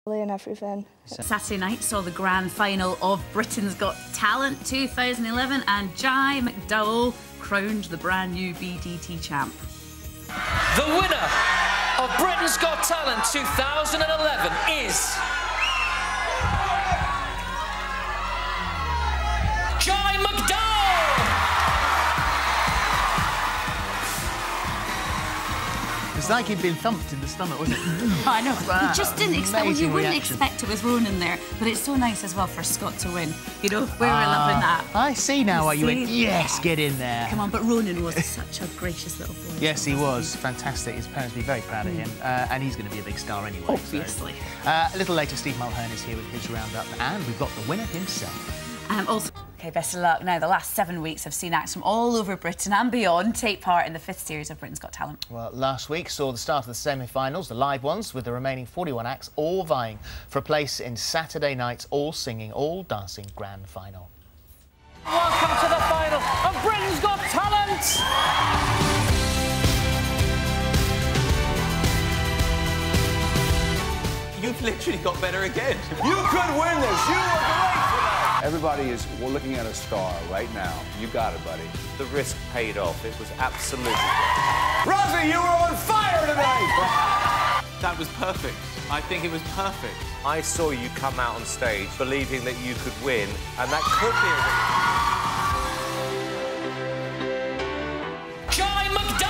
and everything. Saturday night saw the grand final of Britain's Got Talent 2011 and Jenni McDowall crowned the brand new BGT champ. The winner of Britain's Got Talent 2011 is... Jenni McDowall! It's like he'd been thumped in the stomach, wasn't it? I know. You just didn't expect. Well, you wouldn't reaction. expect it was Ronan there, but it's so nice as well for Scott to win. You know, we were loving that. I see now why you went, yes, get in there. Come on, but Ronan was such a gracious little boy. Yes, he was. Fantastic. His parents will be very proud of him. And he's going to be a big star anyway. Obviously. So. A little later, Stephen Mulhern is here with his roundup, and we've got the winner himself. Also, OK, best of luck. Now, the last 7 weeks have seen acts from all over Britain and beyond take part in the 5th series of Britain's Got Talent. Well, last week saw the start of the semi-finals, the live ones, with the remaining 41 acts all vying for a place in Saturday night's all-singing, all-dancing grand final. Welcome to the final of Britain's Got Talent! You've literally got better again. You could win this. You are great for that. Everybody is looking at a star right now. You got it, buddy. The risk paid off. It was absolutely Rosie, you were on fire tonight! That was perfect. I think it was perfect. I saw you come out on stage believing that you could win, and that could be a... Jenni McDowall!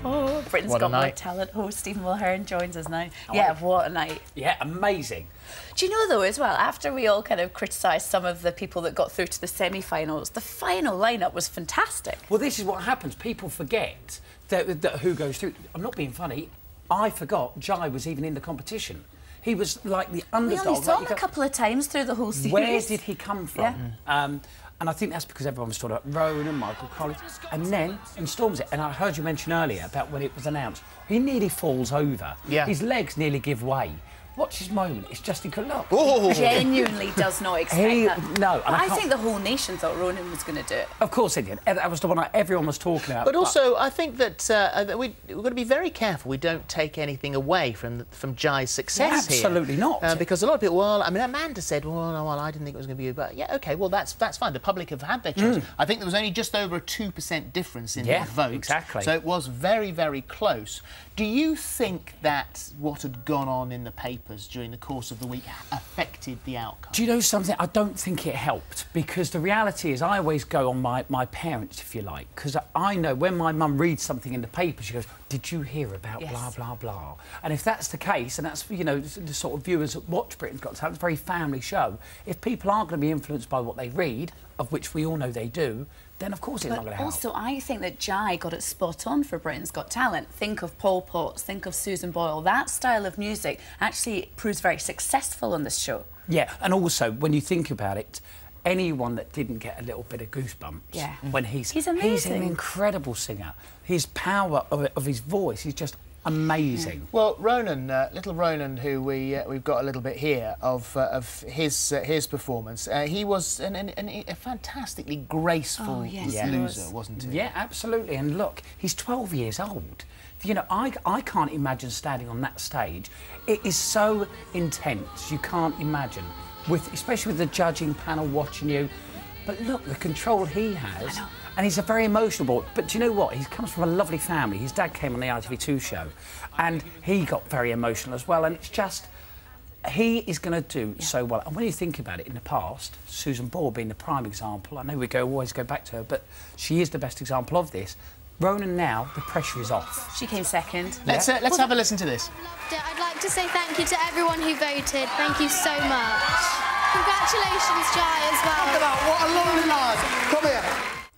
Oh, Britain's Got More Talent host Stephen Mulhern joins us now. Yeah, what a night. Yeah, amazing. Do you know, though, as well, after we all kind of criticised some of the people that got through to the semi-finals, the final lineup was fantastic. Well, this is what happens. People forget that who goes through. I'm not being funny. I forgot Jai was even in the competition. He was like the underdog. We only saw him a couple of times through the whole series. Where did he come from? Yeah. And I think that's because everyone was talking about Ronan, Michael Collins, and then storms it. And I heard you mention earlier about when it was announced, he nearly falls over. Yeah. His legs nearly give way. Watch his moment. It's just incredible. Oh. Genuinely does not expect that. No. I think the whole nation thought Ronan was going to do it. Of course they did. That was the one everyone was talking about. But also, I think that we've got to be very careful we don't take anything away from Jai's success here. Absolutely not. Because a lot of people, well, I mean, Amanda said, well, no, well, I didn't think it was going to be you. But, yeah, OK, well, that's fine. The public have had their choice. I think there was only just over a 2% difference in the vote. Exactly. So it was very, very close. Do you think that what had gone on in the papers during the course of the week affected the outcome? Do you know something? I don't think it helped, because the reality is I always go on my parents, if you like, because I know when my mum reads something in the paper, she goes, did you hear about blah, blah, blah? And if that's the case, and that's, you know, the sort of viewers that watch Britain's Got Talent, it's a very family show, if people aren't going to be influenced by what they read, of which we all know they do, then of course it's not going to help. Also, I think that Jai got it spot on for Britain's Got Talent. Think of Paul Potts, think of Susan Boyle. That style of music actually proves very successful on this show. Yeah, and also, when you think about it, anyone that didn't get a little bit of goosebumps when he's amazing. He's an incredible singer. His power of his voice is just amazing. Well, Ronan, little Ronan, who we've got a little bit here of his performance. He was a fantastically graceful loser, wasn't he? Yeah, absolutely. And look, he's 12 years old. You know, I can't imagine standing on that stage. It is so intense, you can't imagine. Especially with the judging panel watching you. But look, the control he has. And he's a very emotional boy. But do you know what? He comes from a lovely family. His dad came on the ITV2 show, and he got very emotional as well. And it's just, he is going to do so well. And when you think about it, in the past, Susan Boyle being the prime example, I know we always go back to her, but she is the best example of this. Ronan now, the pressure is off. She came second. Let's have a listen to this. I'd like to say thank you to everyone who voted. Thank you so much. Congratulations, Jai, as well. Look at that, what a lovely lad. Come here.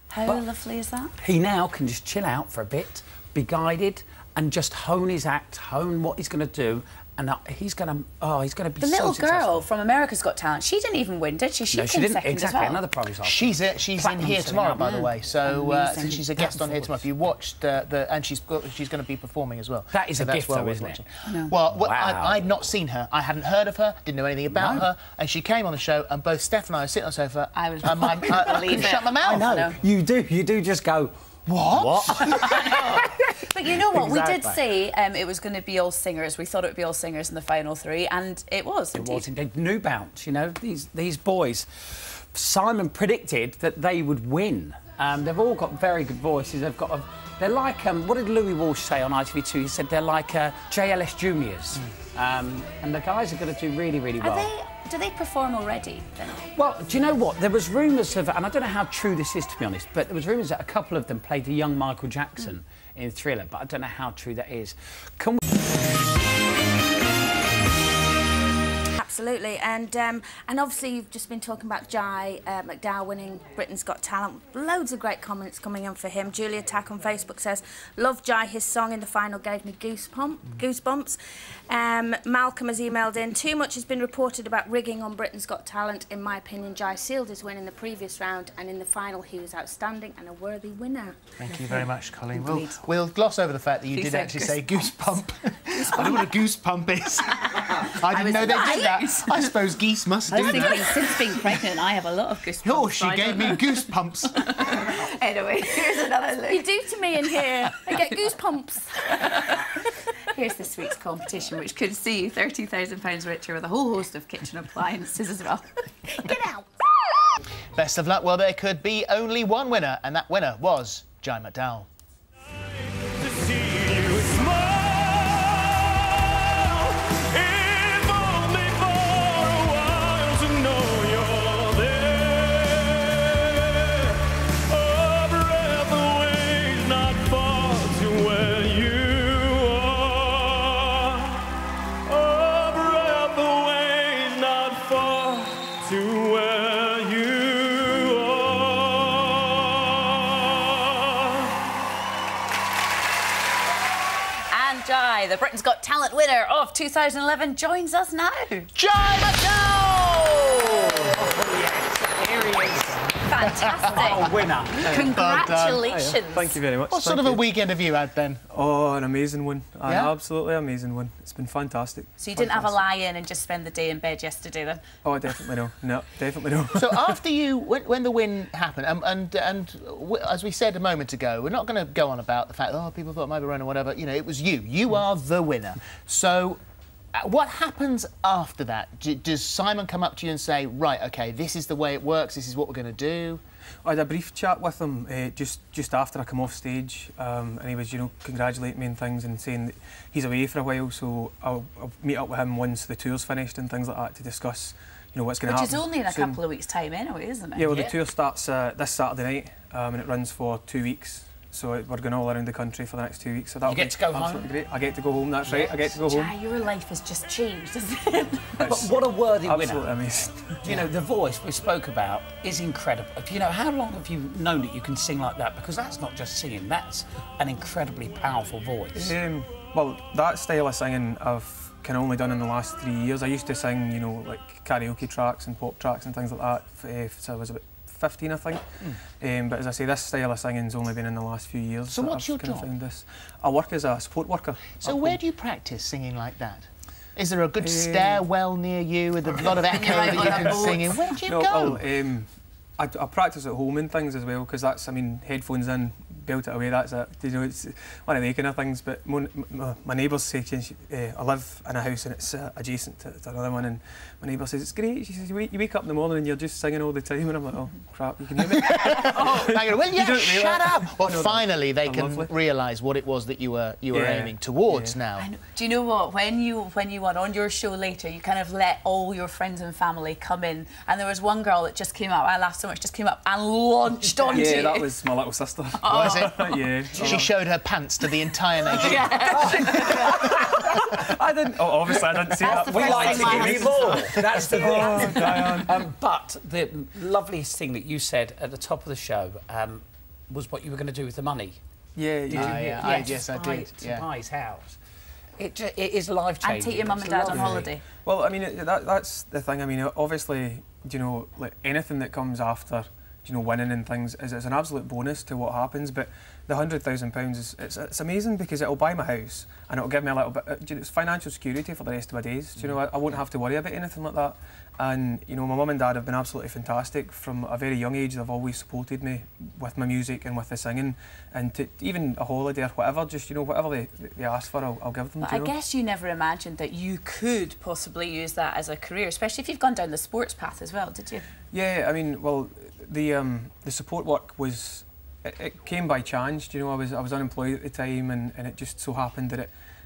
How lovely is that? He now can just chill out for a bit, be guided, and just hone his act, hone what he's going to do, and he's going to be so successful. The little girl from America's Got Talent, she didn't even win, did she? She came second exactly, as well. another prime example. She's in here tomorrow, by the way. So she's a guest on here tomorrow. If you watched and she's going to be performing as well. That is a gift, though, isn't it? Well, I'd not seen her. I hadn't heard of her. Didn't know anything about her. And she came on the show, and both Steph and I were sitting on the sofa. I was. I couldn't shut my mouth. I know. You do just go. What? But But you know what? Exactly. We did say it was going to be all singers. We thought it would be all singers in the final three, and it was. It was indeed. New bounce, you know, these boys. Simon predicted that they would win. They've all got very good voices. They're like, what did Louis Walsh say on ITV2? He said they're like JLS Juniors. And the guys are going to do really, really well. Do they perform already, then? Well, do you know what? There was rumours of, and I don't know how true this is, to be honest, but there was rumours that a couple of them played the young Michael Jackson in Thriller, but I don't know how true that is. Can we... Absolutely, and obviously you've just been talking about Jai McDowall winning Britain's Got Talent. Loads of great comments coming in for him. Julia Tack on Facebook says, "Love Jai, his song in the final gave me goosebumps." Malcolm has emailed in, "Too much has been reported about rigging on Britain's Got Talent. In my opinion, Jai sealed his win in the previous round, and in the final he was outstanding and a worthy winner." Thank you very much, Colleen. We'll gloss over the fact that you did actually say goosebump. I don't know what a goosebump is. I didn't know they did that. I suppose geese must do that. Since being pregnant, I have a lot of goosebumps. Oh, she gave me goosebumps. Anyway, here's another look. You do to me in here. I get goosebumps. Here's this week's competition, which could see you £30,000 richer with a whole host of kitchen appliances as well. Get out. Best of luck. Well, there could be only one winner, and that winner was Jai McDowall. Jai, the Britain's Got Talent winner of 2011, joins us now. Jai McDowall! Oh, yes, here he is. Fantastic. Winner. Congratulations. Thank you very much. What sort of a weekend have you had, Ben? Oh, an amazing one. An Yeah? absolutely amazing one. It's been fantastic. So you didn't have a lie-in and just spend the day in bed yesterday, then? Oh, definitely no. No, definitely no. So after you, when the win happened, and as we said a moment ago, we're not going to go on about the fact, oh, people thought it might be wrong or whatever. You know, it was you. You are the winner. So what happens after that? Does Simon come up to you and say, right, OK, this is the way it works, this is what we're going to do? I had a brief chat with him just after I come off stage, and he was, you know, congratulating me and things and saying that he's away for a while, so I'll meet up with him once the tour's finished and things like that to discuss, you know, what's going to happen. Which is only in a soon. couple of weeks' time anyway, isn't it? Yeah, well, the tour starts this Saturday night, and it runs for 2 weeks. So we're going all around the country for the next 2 weeks. So that'll You get to go absolutely home? great. I get to go home, that's right. I get to go home. Jai, your life has just changed, hasn't it? But what a worthy Absolutely winner. amazing. You know, the voice we spoke about is incredible. You know, how long have you known that you can sing like that? Because that's not just singing, that's an incredibly powerful voice. Well, that style of singing I've kind of only done in the last 3 years. I used to sing, you know, like karaoke tracks and pop tracks and things like that since I was about 15, I think. But as I say, this style of singing's only been in the last few years. So what's your job? I work as a support worker. So where do you practice singing like that? Is there a good stairwell near you with a lot of echo that you can sing in? Where do you go? Well, I practice at home and things as well, because that's, I mean, headphones in, belt it away, that's it. You know, it's one of the kind of things. But my neighbours say, I live in a house and it's adjacent to another one, and my neighbour says, it's great. She says, you wake up in the morning and you're just singing all the time, and I'm like, oh, crap, you can hear me? Well, yeah, shut up! But finally they can realise what it was that you were aiming towards now. Do you know what? When you went on your show later, you kind of let all your friends and family come in, and there was one girl that just came up, I laughed so much, just came up and launched onto you. Yeah, that was my little sister. Was it? Yeah. She showed her pants to the entire nation. I didn't. Oh, obviously I didn't see that. We like to give you more. That's the thing. But the loveliest thing that you said at the top of the show was what you were going to do with the money. Yeah, yes, I did. To buy his house. It is life-changing. And take your mum and dad on holiday. Well, I mean, that's the thing. I mean, obviously, you know, like anything that comes after you know, winning and things is an absolute bonus to what happens. But the £100,000 is it's amazing because it'll buy my house and it'll give me a little bit. It's financial security for the rest of my days. You know, I won't have to worry about anything like that. And you know, my mum and dad have been absolutely fantastic from a very young age. They've always supported me with my music and with the singing, and to even a holiday or whatever. Just, you know, whatever they ask for, I'll give them. But I guess you never imagined that you could possibly use that as a career, especially if you've gone down the sports path as well, did you? Yeah, I mean, well, the support work was it came by chance. You know, I was unemployed at the time, and it just so happened that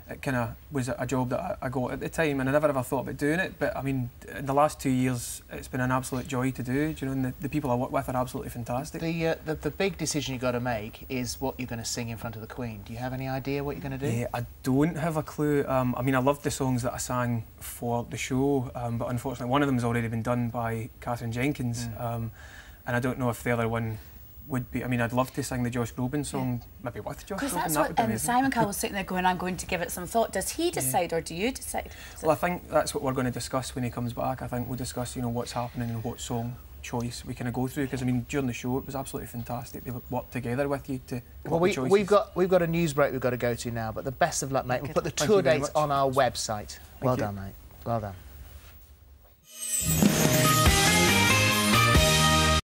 it kind of was a job that I got at the time, and I never ever thought about doing it. But I mean, in the last 2 years, it's been an absolute joy to do. You know, and the people I work with are absolutely fantastic. The big decision you've got to make is what you're going to sing in front of the Queen. Do you have any idea what you're going to do? Yeah, I don't have a clue. I mean, I loved the songs that I sang for the show, but unfortunately, one of them has already been done by Catherine Jenkins, and I don't know if the other one would be. I mean, I'd love to sing the Josh Groban song, maybe with Josh Groban. Because that's that what Simon Cowell was sitting there going, I'm going to give it some thought. Does he decide or do you decide? Well, I think that's what we're going to discuss when he comes back. I think we'll discuss, you know, what's happening and what song choice we kind of go through. Because I mean, during the show, it was absolutely fantastic. They worked together with you to. Well, we've got a news break we've got to go to now. But the best of luck, mate. We'll put the tour dates on our website. Well done, mate. Well done.